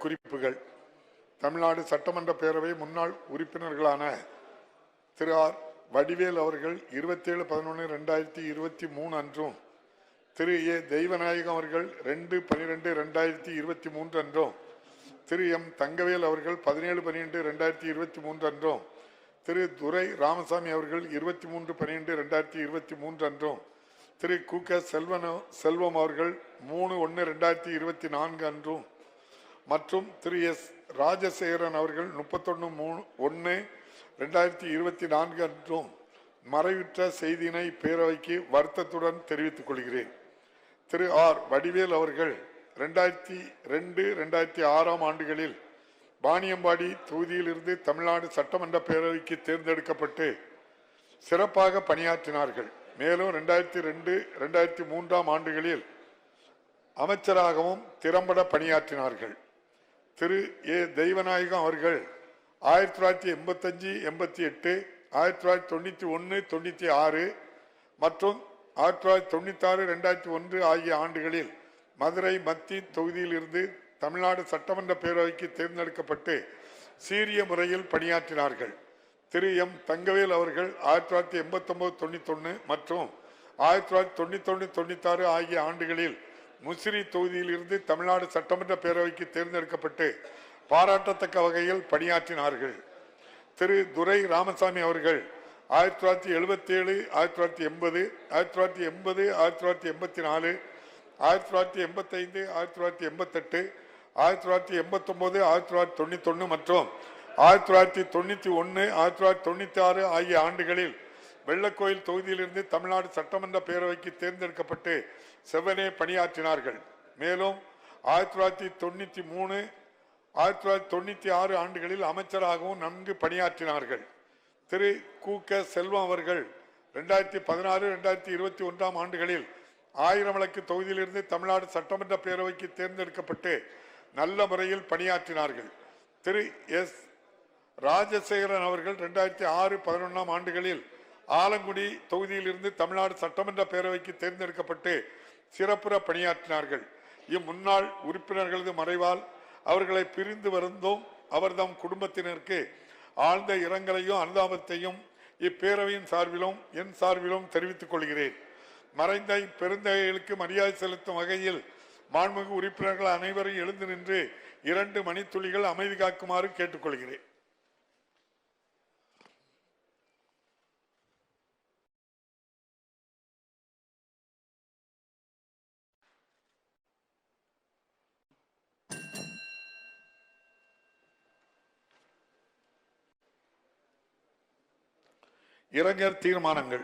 குறிப்புகள். தமிழ்நாடு சட்டமன்ற பேரவை முன்னாள் உறுப்பினர்களான திரு ஆர் வடிவேல் அவர்கள் 27/11/2023 அன்றும், திரு ஏ தெய்வநாயகம் அவர்கள் 2/12/2023 அன்றும், திரு எம் தங்கவேல் அவர்கள் 17/12/2023 அன்றும், திரு துரை ராமசாமி அவர்கள் 23/12/2023 அன்றும், திரு கு க செல்வம் அவர்கள் 3/1/2024 அன்றும் மற்றும் திரு எஸ் ராஜசேகரன் அவர்கள் 31/1/2024 அன்றும் மறைவுற்ற செய்தியினை பேரவைக்கு வருத்தத்துடன் தெரிவித்துக் கொள்கிறேன். திரு ஆர் வடிவேல் அவர்கள் 2002-2006 ஆண்டுகளில் வாணியம்பாடி தொகுதியிலிருந்து தமிழ்நாடு சட்டமன்ற பேரவைக்கு தேர்ந்தெடுக்கப்பட்டு சிறப்பாக பணியாற்றினார்கள். மேலும் 2002-2003 ஆண்டுகளில் அமைச்சராகவும் திறம்பட பணியாற்றினார்கள். திரு ஏ தெய்வநாயகம் அவர்கள் 1985-88, 1991-96 மற்றும் 1996-2001 ஆகிய ஆண்டுகளில் மதுரை மத்திய தொகுதியிலிருந்து தமிழ்நாடு சட்டமன்ற பேரவைக்கு தேர்ந்தெடுக்கப்பட்டு சீரிய முறையில் பணியாற்றினார்கள். திரு எம் தங்கவேல் அவர்கள் 1989-91 மற்றும் 1991-96 ஆகிய ஆண்டுகளில் முசிறி தொகுதியிலிருந்து தமிழ்நாடு சட்டமன்ற பேரவைக்கு தேர்ந்தெடுக்கப்பட்டு பாராட்டத்தக்க வகையில் பணியாற்றினார்கள். திரு துரை ராமசாமி அவர்கள் 1977, 1980, 1980, 1984, 1985, 1988, 1989, 1991 மற்றும் 1991, 1996 ஆகிய ஆண்டுகளில் வெள்ளக்கோயில் தொகுதியிலிருந்து தமிழ்நாடு சட்டமன்ற பேரவைக்கு தேர்ந்தெடுக்கப்பட்டு செவ்வனே பணியாற்றினார்கள். மேலும் 1993, 1996 ஆண்டுகளில் அமைச்சராகவும் நன்கு பணியாற்றினார்கள். திரு கு க செல்வம் அவர்கள் 2016-2021 ஆண்டுகளில் ஆயிரமலக்கு தொகுதியிலிருந்து தமிழ்நாடு சட்டமன்ற பேரவைக்கு தேர்ந்தெடுக்கப்பட்டு நல்ல முறையில் பணியாற்றினார்கள். திரு எஸ் ராஜசேகரன் அவர்கள் 2006-11 ஆண்டுகளில் ஆலங்குடி தொகுதியிலிருந்து தமிழ்நாடு சட்டமன்ற பேரவைக்கு தேர்ந்தெடுக்கப்பட்டு சிறப்புற பணியாற்றினார்கள். இம்முன்னாள் உறுப்பினர்களது மறைவால் அவர்களை பிரிந்து வருந்தும் அவர்தம் குடும்பத்தினருக்கு ஆழ்ந்த இரங்கலையும் அனுதாபத்தையும் இப்பேரவையின் சார்பிலும் என் சார்பிலும் தெரிவித்துக் கொள்கிறேன். மறைந்த பெருந்தகைகளுக்கு மரியாதை செலுத்தும் வகையில் மாண்புமிகு உறுப்பினர்கள் அனைவரும் எழுந்து நின்று 2 மணித்துளிகள் அமைதி காக்குமாறு கேட்டுக்கொள்கிறேன். இரங்கல் தீர்மானங்கள்.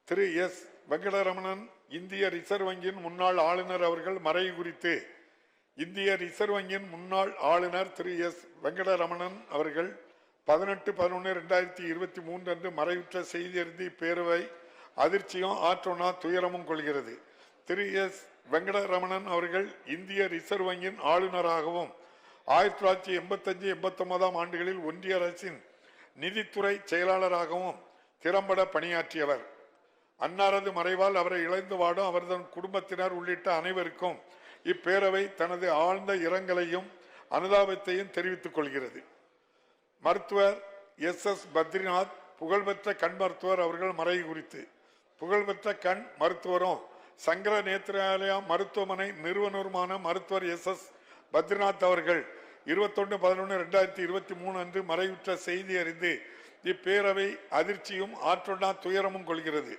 திரு எஸ் வெங்கடரமணன் இந்திய ரிசர்வ் வங்கியின் முன்னாள் ஆளுநர் அவர்கள் மறைவு குறித்து இந்திய ரிசர்வ் வங்கியின் முன்னாள் ஆளுநர் திரு எஸ் வெங்கடரமணன் அவர்கள் 18/11/2023 அன்று மறைவுற்ற செய்தி அறிந்து இப்பேரவை அதிர்ச்சியும் ஆற்றொணா துயரமும் கொள்கிறது. திரு எஸ் வெங்கடரமணன் அவர்கள் இந்திய ரிசர்வ் வங்கியின் ஆளுநராகவும் 1985-89 ஆண்டுகளில் ஒன்றிய அரசின் நிதித்துறை செயலாளராகவும் திறம்பட பணியாற்றியவர். அன்னாரது மறைவால் அவரை இழந்து வாடும் அவரது குடும்பத்தினர் உள்ளிட்ட அனைவருக்கும் இப்பேரவை தனது ஆழ்ந்த இரங்கலையும் அனுதாபத்தையும் தெரிவித்துக் கொள்கிறது. மருத்துவர் எஸ் பத்ரிநாத் புகழ்பெற்ற கண் மருத்துவர் அவர்கள் மறைவு குறித்து புகழ்பெற்ற கண் மருத்துவரும் சங்கர நேத்ராலயா மருத்துவமனை நிறுவனருமான மருத்துவர் எஸ் பத்ரிநாத் அவர்கள் 21/11/2023 அன்று மறைவுற்ற செய்தி அறிந்து இப்பேரவை அதிர்ச்சியும் ஆற்றொண்டா துயரமும் கொள்கிறது.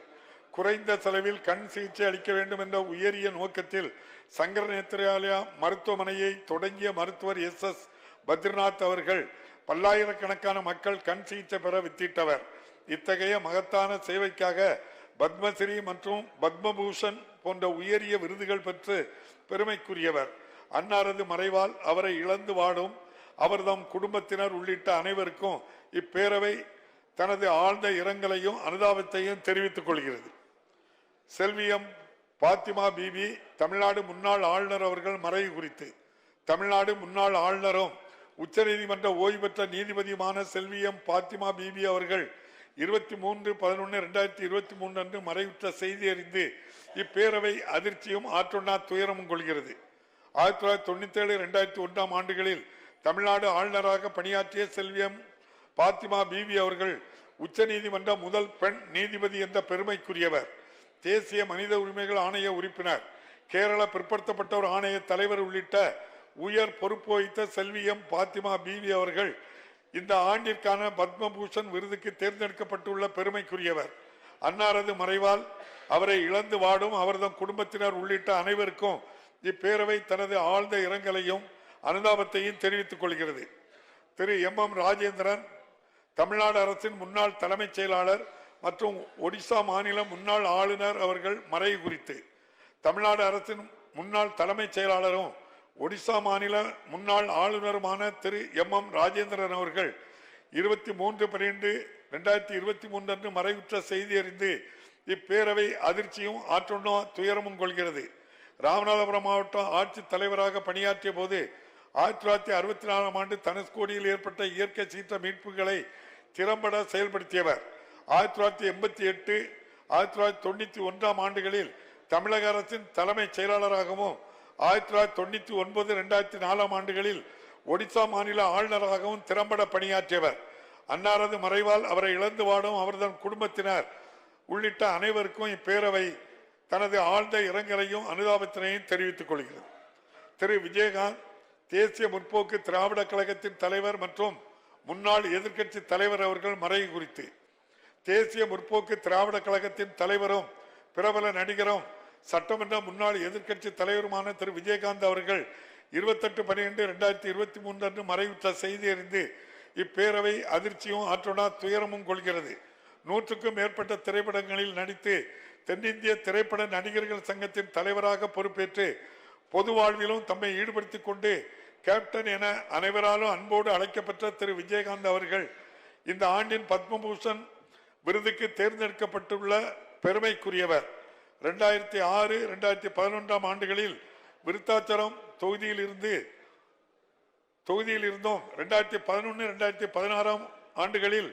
குறைந்த செலவில் கண் சிகிச்சை அளிக்க வேண்டும் என்ற உயரிய நோக்கத்தில் சங்கர நேத்ராலயா மருத்துவமனையை தொடங்கிய மருத்துவர் எஸ் பத்ரிநாத் அவர்கள் பல்லாயிரக்கணக்கான மக்கள் கண் சிகிச்சை பெற வித்திட்டவர். இத்தகைய மகத்தான சேவைக்காக பத்மஸ்ரீ மற்றும் பத்மபூஷன் போன்ற உயரிய விருதுகள் பெற்று பெருமைக்குரியவர். அன்னாரது மறைவால் அவரை இழந்து வாடும் அவர்தம் குடும்பத்தினர் உள்ளிட்ட அனைவருக்கும் இப்பேரவை தனது ஆழ்ந்த இரங்கலையும் அனுதாபத்தையும் தெரிவித்துக் கொள்கிறது. செல்வியம் பாத்திமா பிபி தமிழ்நாடு முன்னாள் ஆளுநர் அவர்கள் மறைவு குறித்து தமிழ்நாடு முன்னாள் ஆளுநரும் உச்சநீதிமன்ற ஓய்வு பெற்ற நீதிபதியுமான செல்வியம் பாத்திமா பிபி அவர்கள் 23/11/2023 அன்று மறைவுற்ற செய்தி அறிந்து இப்பேரவை அதிர்ச்சியும் ஆற்றொண்டா துயரமும் கொள்கிறது. 1997, 2001 ஆண்டுகளில் தமிழ்நாடு ஆளுநராக பணியாற்றிய செல்வியம் பாத்திமா பிவி அவர்கள் உச்ச நீதிமன்ற முதல் பெண் நீதிபதி என்ற பெருமைக்குரியவர். தேசிய மனித உரிமைகள் ஆணைய உறுப்பினர், கேரள பிற்படுத்தப்பட்டோர் ஆணைய தலைவர் உள்ளிட்ட உயர் பொறுப்பு வகித்த செல்வியம் பாத்திமா பிவி அவர்கள் இந்த ஆண்டிற்கான பத்மபூஷன் விருதுக்கு தேர்ந்தெடுக்கப்பட்டுள்ள பெருமைக்குரியவர். அன்னாரது மறைவால் அவரை இழந்து வாடும் அவரது குடும்பத்தினர் உள்ளிட்ட அனைவருக்கும் இப்பேரவை தனது ஆழ்ந்த இரங்கலையும் அனுதாபத்தையும் தெரிவித்துக் கொள்கிறது. திரு M.M. ராஜேந்திரன் தமிழ்நாடு அரசின் முன்னாள் தலைமைச் செயலாளர் மற்றும் ஒடிசா மாநில முன்னாள் ஆளுநர் அவர்கள் மறைவு குறித்து தமிழ்நாடு அரசின் முன்னாள் தலைமைச் செயலாளரும் ஒடிசா மாநில முன்னாள் ஆளுநருமான திரு M.M. ராஜேந்திரன் அவர்கள் 23/12/2023 அன்று மறைவுற்ற செய்தி அறிந்து இப்பேரவை அதிர்ச்சியும் ஆற்றுண்ணா துயரமும் கொள்கிறது. ராமநாதபுரம் மாவட்ட ஆட்சித் தலைவராக பணியாற்றிய போது 1964 ஆண்டு தனுஷ்கோடியில் ஏற்பட்ட இயற்கை சீற்ற மீட்புகளை திறம்பட செயல்படுத்தியவர். 1988, 1991 ஆண்டுகளில் தமிழக அரசின் தலைமைச் செயலாளராகவும் 1999, 2004 ஆண்டுகளில் ஒடிசா மாநில ஆளுநராகவும் திறம்பட பணியாற்றியவர். அன்னாரது மறைவால் அவரை இழந்து வாடும் அவரது குடும்பத்தினர் உள்ளிட்ட அனைவருக்கும் இப்பேரவை தனது ஆழ்ந்த இரங்கலையும் அனுதாபத்தினையும் தெரிவித்துக் கொள்கிறது. திரு விஜயகாந்த் தேசிய முற்போக்கு திராவிட கழகத்தின் தலைவர் மற்றும் முன்னாள் எதிர்க்கட்சி தலைவர் அவர்கள் மறைவு குறித்து தேசிய முற்போக்கு திராவிட கழகத்தின் தலைவரும் பிரபல நடிகரும் சட்டமன்ற முன்னாள் எதிர்க்கட்சி தலைவருமான திரு விஜயகாந்த் அவர்கள் 28/12/2023 அன்று மறைவுற்ற செய்தி அறிந்து இப்பேரவை அதிர்ச்சியும் ஆற்றுணா துயரமும் கொள்கிறது. 100க்கும் மேற்பட்ட திரைப்படங்களில் நடித்து தென்னிந்திய திரைப்பட நடிகர்கள் சங்கத்தின் தலைவராக பொறுப்பேற்று பொது வாழ்விலும் தம்மை ஈடுபடுத்திக் கொண்டு கேப்டன் என அனைவராலும் அன்போடு அழைக்கப்பட்ட திரு விஜயகாந்த் அவர்கள் இந்த ஆண்டின் பத்மபூஷன் விருதுக்கு தேர்ந்தெடுக்கப்பட்டுள்ள பெருமைக்குரியவர். 2006, 2011 ஆண்டுகளில் விருத்தாச்சலம் தொகுதியில் இருந்தும் 2011, 2016 ஆண்டுகளில்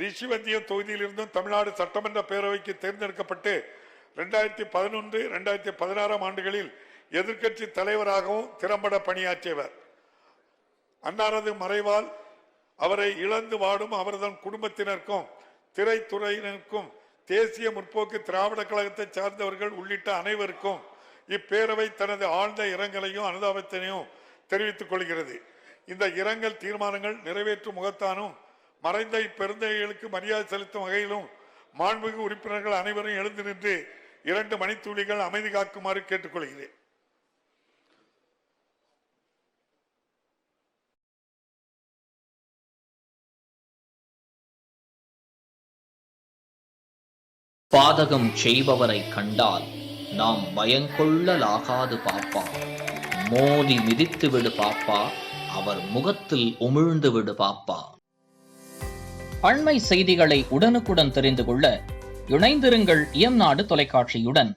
ரிஷிவந்தியம் தொகுதியில் இருந்தும் தமிழ்நாடு சட்டமன்ற பேரவைக்கு தேர்ந்தெடுக்கப்பட்டு 2011, 2016 ஆண்டுகளில் எதிர்க்கட்சி தலைவராகவும் திறம்பட பணியாற்றியவர். அன்னாரது மறைவால் அவரை இழந்து வாடும் அவரது குடும்பத்தினருக்கும் திரைத்துறையினருக்கும் தேசிய முற்போக்கு திராவிட கழகத்தை சார்ந்தவர்கள் உள்ளிட்ட அனைவருக்கும் இப்பேரவை தனது ஆழ்ந்த இரங்கலையும் அனுதாபத்தினையும் தெரிவித்துக் கொள்கிறது. இந்த இரங்கல் தீர்மானங்கள் நிறைவேற்றும் முகத்தானும் மறைந்த இப்பெருந்தைகளுக்கு மரியாதை செலுத்தும் வகையிலும் மாண்புமிகு உறுப்பினர்கள் அனைவரும் எழுந்து நின்று 2 மணித்துளிகள் அமைதி காக்குமாறு கேட்டுக்கொள்கிறேன். பாதகம் செய்பவரை கண்டால் நாம் பயங்கொள்ளலாகாது பாப்பா. மோதி மிதித்து விடு பாப்பா, அவர் முகத்தில் உமிழ்ந்து விடு பாப்பா. அண்மை செய்திகளை உடனுக்குடன் தெரிந்து கொள்ள இணைந்திருங்கள் இயம்நாடு தொலைக்காட்சியுடன்.